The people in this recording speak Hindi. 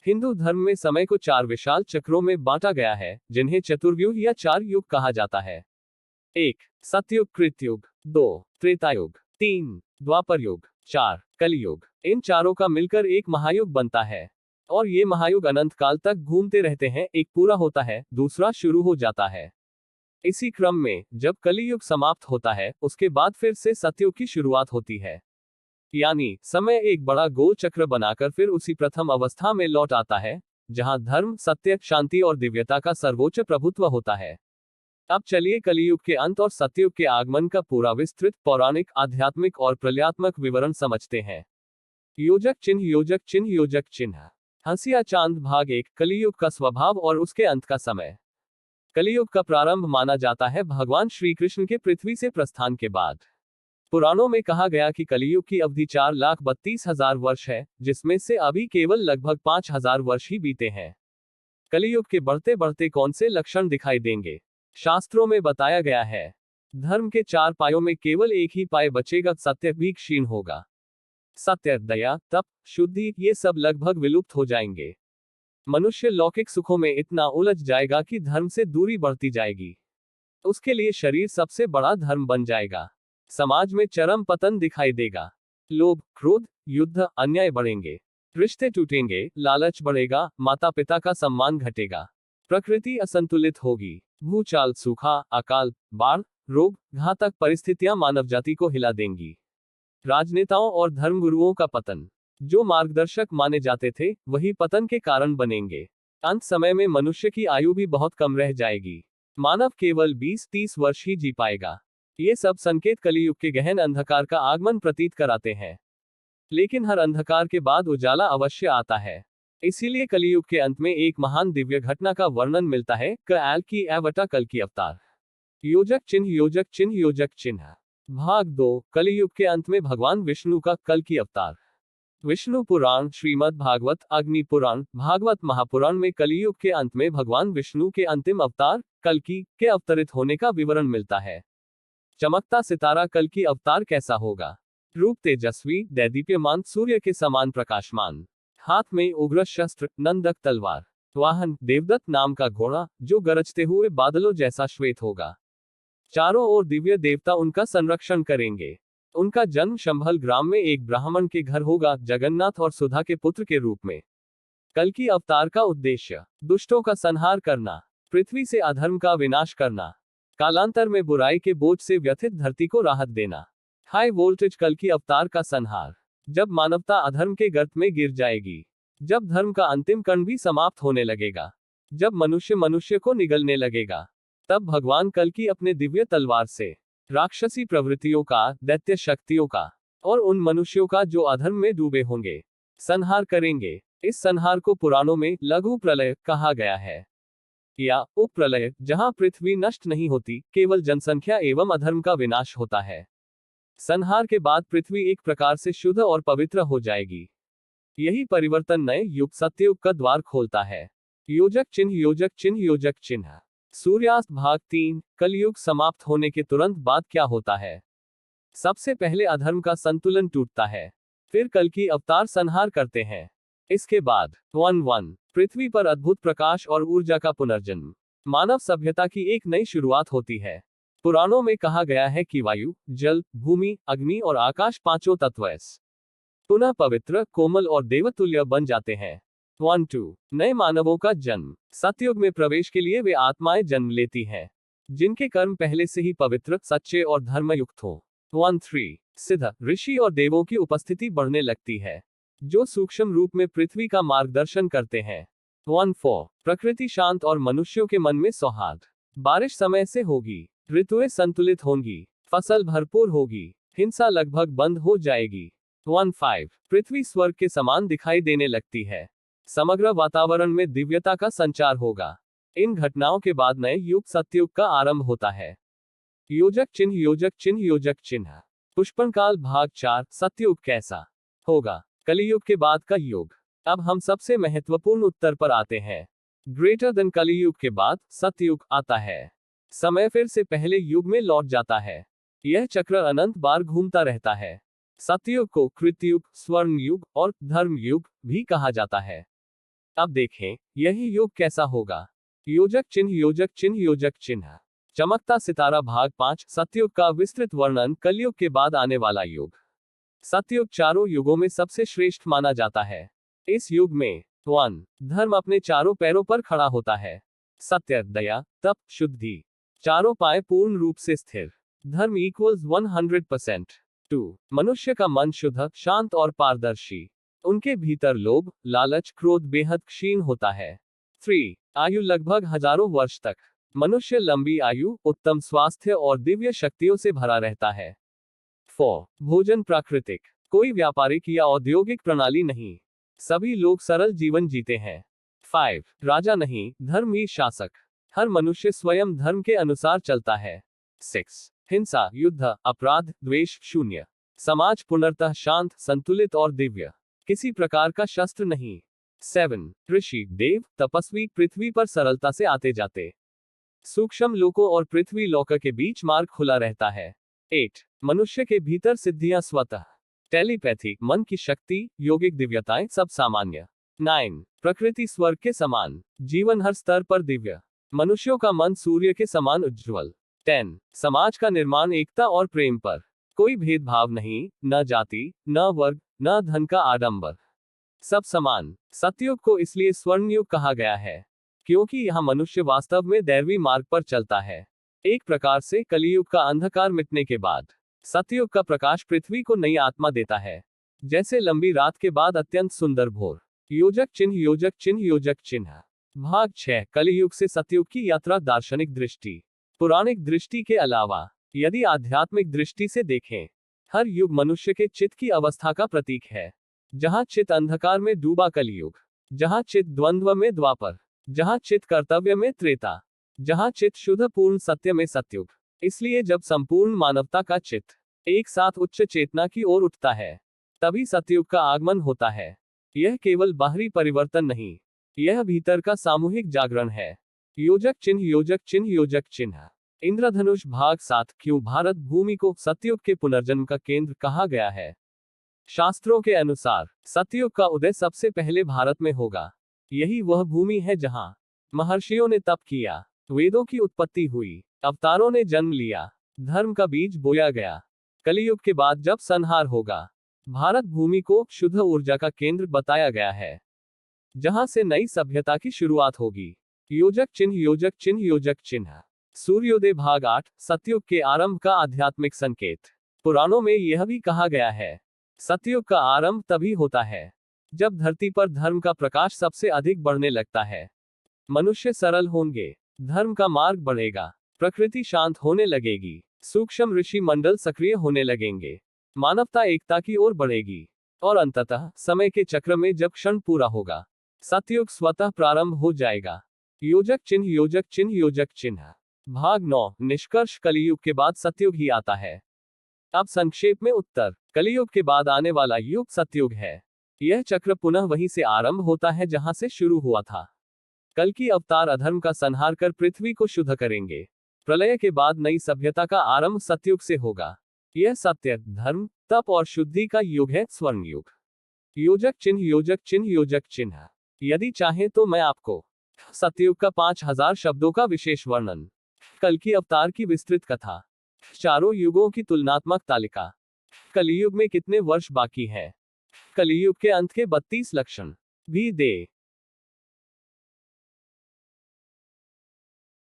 हिंदू धर्म में समय को 4 विशाल चक्रों में बांटा गया है, जिन्हें चतुर्युग या 4 युग कहा जाता है। 1. सतयुग कृतयुग। 2. त्रेतायुग। 3. द्वापर युग। 4. कलियुग। इन चारों का मिलकर एक महायुग बनता है और ये महायुग अनंत काल तक घूमते रहते हैं। एक पूरा होता है, दूसरा शुरू हो जाता है। इसी क्रम में जब कलियुग समाप्त होता है, उसके बाद फिर से सतयुग की शुरुआत होती है। यानी समय एक बड़ा गोल चक्र बनाकर फिर उसी प्रथम अवस्था में लौट आता है, जहां धर्म, सत्य, शांति और दिव्यता का सर्वोच्च प्रभुत्व होता है। अब चलिए कलियुग के अंत और सतयुग के आगमन का पूरा विस्तृत पौराणिक, आध्यात्मिक और प्रलयात्मक विवरण समझते हैं। योजक चिन्ह, योजक चिन्ह, योजक चिन्ह। हंसिया चांद भाग 1। कलियुग का स्वभाव और उसके अंत का समय। कलियुग का प्रारंभ माना जाता है भगवान श्री कृष्ण के पृथ्वी से प्रस्थान के बाद। पुराणों में कहा गया कि कलियुग की अवधि 4,32,000 वर्ष है, जिसमें से अभी केवल लगभग 5,000 वर्ष ही बीते हैं। कलियुग के बढ़ते बढ़ते कौन से लक्षण दिखाई देंगे? शास्त्रों में बताया गया है। धर्म के 4 पायों में केवल एक ही पाय बचेगा, सत्य भी क्षीण होगा। सत्य, दया, तप, शुद्धि, ये सब लगभग विलुप्त हो जाएंगे। मनुष्य लौकिक सुखों में इतना उलझ जाएगा कि धर्म से दूरी बढ़ती जाएगी। उसके लिए शरीर सबसे बड़ा धर्म बन जाएगा। समाज में चरम पतन दिखाई देगा। लोभ, क्रोध, युद्ध, अन्याय बढ़ेंगे। रिश्ते टूटेंगे, लालच बढ़ेगा, माता पिता का सम्मान घटेगा। प्रकृति असंतुलित होगी। भूचाल, सूखा, अकाल, बाढ़, रोग, घातक परिस्थितियां मानव जाति को हिला देंगी। राजनेताओं और धर्मगुरुओं का पतन। जो मार्गदर्शक माने जाते थे, वही पतन के कारण बनेंगे। अंत समय में मनुष्य की आयु भी बहुत कम रह जाएगी। मानव केवल 20-30 वर्ष ही जी पाएगा। ये सब संकेत कलियुग के गहन अंधकार का आगमन प्रतीत कराते हैं। लेकिन हर अंधकार के बाद उजाला अवश्य आता है। इसीलिए कलियुग के अंत में एक महान दिव्य घटना का वर्णन मिलता है, कल की अवतार, कल की अवतार। योजक चिन्ह, योजक चिन्ह, योजक चिन्ह। भाग 2। कलियुग के अंत में भगवान विष्णु का कल की अवतार। विष्णु पुराण, श्रीमद् भागवत, अग्नि पुराण, भागवत महापुराण में कलियुग के अंत में भगवान विष्णु के अंतिम अवतार कल्कि के अवतरित होने का विवरण मिलता है। चमकता सितारा कल्कि अवतार कैसा होगा? रूप तेजस्वी, दैदीप्यमान, सूर्य के समान प्रकाशमान। हाथ में उग्र शस्त्र, नंदक तलवार। वाहन देवदत्त नाम का घोड़ा, जो गरजते हुए बादलों जैसा श्वेत होगा। चारों ओर दिव्य देवता उनका संरक्षण करेंगे। उनका जन्म शंभल ग्राम में एक ब्राह्मण के घर होगा, जगन्नाथ और सुधा के पुत्र के रूप में। कल्कि अवतार का उद्देश्य दुष्टों का संहार करना, पृथ्वी से अधर्म का विनाश करना, कालांतर में बुराई के बोझ से व्यथित धरती को राहत देना। हाई वोल्टेज कल्कि अवतार का संहार। जब मानवता अधर्म के गर्त में गिर जाएगी, जब धर्म का अंतिम कण भी समाप्त होने लगेगा, जब मनुष्य मनुष्य को निगलने लगेगा, तब भगवान कल्कि अपने दिव्य तलवार से राक्षसी प्रवृत्तियों का, दैत्य शक्तियों का और उन मनुष्यों का जो अधर्म में डूबे होंगे, संहार करेंगे। इस संहार को पुराणों में लघु प्रलय कहा गया है, या उपप्रलय, जहां पृथ्वी नष्ट नहीं होती, केवल जनसंख्या एवं अधर्म का विनाश होता है। संहार के बाद पृथ्वी एक प्रकार से शुद्ध और पवित्र हो जाएगी। यही परिवर्तन नए युग सत्ययुग का द्वार खोलता है। योजक चिन्ह, योजक चिन्ह, योजक चिन्ह। सूर्यास्त भाग 3। कलयुग समाप्त होने के तुरंत बाद क्या होता है? सबसे पहले अधर्म का संतुलन टूटता है, फिर कल्कि अवतार संहार करते हैं। इसके बाद 1-1 पृथ्वी पर अद्भुत प्रकाश और ऊर्जा का पुनर्जन्म, मानव सभ्यता की एक नई शुरुआत होती है। पुराणों में कहा गया है कि वायु, जल, भूमि, अग्नि और आकाश पांचों तत्व पुनः पवित्र, कोमल और देवतुल्य बन जाते हैं। 1-2 नए मानवों का जन्म। सतयुग में प्रवेश के लिए वे आत्माएं जन्म लेती हैं, जिनके कर्म पहले से ही पवित्र, सच्चे और धर्मयुक्त हो। 1-3 सिद्ध, ऋषि और देवों की उपस्थिति बढ़ने लगती है, जो सूक्ष्म रूप में पृथ्वी का मार्गदर्शन करते हैं। 1-4 प्रकृति शांत और मनुष्यों के मन में सौहार्द। बारिश समय से होगी, ऋतुएं संतुलित होंगी, फसल भरपूर होगी, हिंसा लगभग बंद हो जाएगी। 1-5 पृथ्वी स्वर्ग के समान दिखाई देने लगती है, समग्र वातावरण में दिव्यता का संचार होगा। इन घटनाओं के बाद नए युग सतयुग का आरंभ होता है। योजक चिन्ह, योजक चिन्ह, योजक चिन्ह। पुष्पनकाल भाग 4। सतयुग कैसा होगा? कलियुग के बाद का युग। अब हम सबसे महत्वपूर्ण उत्तर पर आते हैं। ग्रेटर देन कलियुग के बाद सतयुग आता है। समय फिर से पहले युग में लौट जाता है। यह चक्र अनंत बार घूमता रहता है। सतयुग को कृतयुग, स्वर्ण युग और धर्म युग भी कहा जाता है। अब देखें यही युग कैसा होगा। योजक चिन्ह योजक चिन्ह योजक चिन्ह। चमकता सितारा भाग 5 सतयुग का विस्तृत वर्णन कलयुग के बाद आने वाला युग। सतयुग चारों युगों में सबसे श्रेष्ठ माना जाता है। इस युग में 1 धर्म अपने चारों पैरों पर खड़ा होता है। सत्य, दया, तप, शुद्धि, चारों पाए पूर्ण रूप से स्थिर। धर्म इक्वल्स 100%। 2 मनुष्य का मन शुद्ध, शांत और पारदर्शी। उनके भीतर लोभ, लालच, क्रोध बेहद क्षीण होता है। 3 आयु लगभग हजारों वर्ष तक। मनुष्य लंबी आयु, उत्तम स्वास्थ्य और दिव्य शक्तियों से भरा रहता है। 4 भोजन प्राकृतिक, कोई व्यापारिक या औद्योगिक प्रणाली नहीं। सभी लोग सरल जीवन जीते हैं। 5 राजा नहीं, धर्म ही शासक। हर मनुष्य स्वयं धर्म के अनुसार चलता है। 6 हिंसा, युद्ध, अपराध, द्वेष शून्य। समाज पुनर्तः शांत, संतुलित और दिव्य। किसी प्रकार का शस्त्र नहीं। 7 ऋषि, देव, तपस्वी पृथ्वी पर सरलता से आते जाते। सूक्ष्म लोकों और पृथ्वी लोक के बीच मार्ग खुला रहता है। 8 मनुष्य के भीतर सिद्धियां स्वतः। टेलीपैथी, मन की शक्ति, योगिक दिव्यताएं सब सामान्य। 9 प्रकृति स्वर्ग के समान, जीवन हर स्तर पर दिव्य। मनुष्यों का मन सूर्य के समान उज्ज्वल। 10 समाज का निर्माण एकता और प्रेम पर। कोई भेदभाव नहीं, न जाति, न वर्ग, न धन का आडंबर। सब समान। सतयुग को इसलिए स्वर्णयुग कहा गया है क्योंकि यहाँ मनुष्य वास्तव में दैवी मार्ग पर चलता है। एक प्रकार से कलियुग का अंधकार मिटने के बाद सतयुग का प्रकाश पृथ्वी को नई आत्मा देता है, जैसे लंबी रात के बाद अत्यंत सुंदर भोर। योजक चिन्ह योजक चिन्ह योजक चिन्ह। भाग 6 कलियुग से सतयुग की यात्रा। दार्शनिक दृष्टि। पुराणिक दृष्टि के अलावा यदि आध्यात्मिक दृष्टि से देखें, हर युग मनुष्य के चित्त की अवस्था का प्रतीक है। जहां चित्त अंधकार में डूबा कलियुग, जहां चित्त द्वंद्व में द्वापर, जहां चित्त कर्तव्य में त्रेता, जहां चित्त शुद्ध पूर्ण सत्य में सतयुग। इसलिए जब संपूर्ण मानवता का चित्त एक साथ उच्च चेतना की ओर उठता है, तभी सतयुग का आगमन होता है। यह केवल बाहरी परिवर्तन नहीं, यह भीतर का सामूहिक जागरण है। योजक चिन्ह योजक चिन्ह योजक चिन्ह। इंद्रधनुष भाग 7 क्यों भारत भूमि को सतयुग के पुनर्जन्म का केंद्र कहा गया है। शास्त्रों के अनुसार सतयुग का उदय सबसे पहले भारत में होगा। यही वह भूमि है जहां महर्षियों ने तप किया, वेदों की उत्पत्ति हुई, अवतारों ने जन्म लिया, धर्म का बीज बोया गया। कलियुग के बाद जब संहार होगा, भारत भूमि को शुद्ध ऊर्जा का केंद्र बताया गया है, जहां से नई सभ्यता की शुरुआत होगी। योजक चिन्ह योजक चिन्ह योजक चिन्ह। सूर्योदय भाग 8 सतयुग के आरंभ का आध्यात्मिक संकेत। पुराणों में यह भी कहा गया है, सतयुग का आरंभ तभी होता है जब धरती पर धर्म का प्रकाश सबसे अधिक बढ़ने लगता है। मनुष्य सरल होंगे, धर्म का मार्ग बढ़ेगा, प्रकृति शांत होने लगेगी, सूक्ष्म ऋषि मंडल सक्रिय होने लगेंगे, मानवता एकता की ओर बढ़ेगी और अंततः समय के चक्र में जब क्षण पूरा होगा, सतयुग स्वतः प्रारंभ हो जाएगा। योजक चिन्ह योजक चिन्ह योजक चिन्ह। भाग 9 निष्कर्ष कलियुग के बाद सतयुग ही आता है। अब संक्षेप में उत्तर, कलियुग के बाद आने वाला युग सतयुग है। यह चक्र पुनः वहीं से आरंभ होता है जहां से शुरू हुआ था। कल की अवतार अधर्म का संहार कर पृथ्वी को शुद्ध करेंगे। प्रलय के बाद नई सभ्यता का आरंभ सतयुग से होगा। यह सत्य, धर्म, तप और शुद्धि का युग है, स्वर्ण युग। योजक चिन्ह योजक चिन्ह योजक चिन्ह। यदि चाहें तो मैं आपको सतयुग का 5000 शब्दों का विशेष वर्णन, कल की अवतार की विस्तृत कथा, चारों युगों की तुलनात्मक तालिका, कलियुग में कितने वर्ष बाकी हैं, कलियुग के अंत के 32 लक्षण भी दे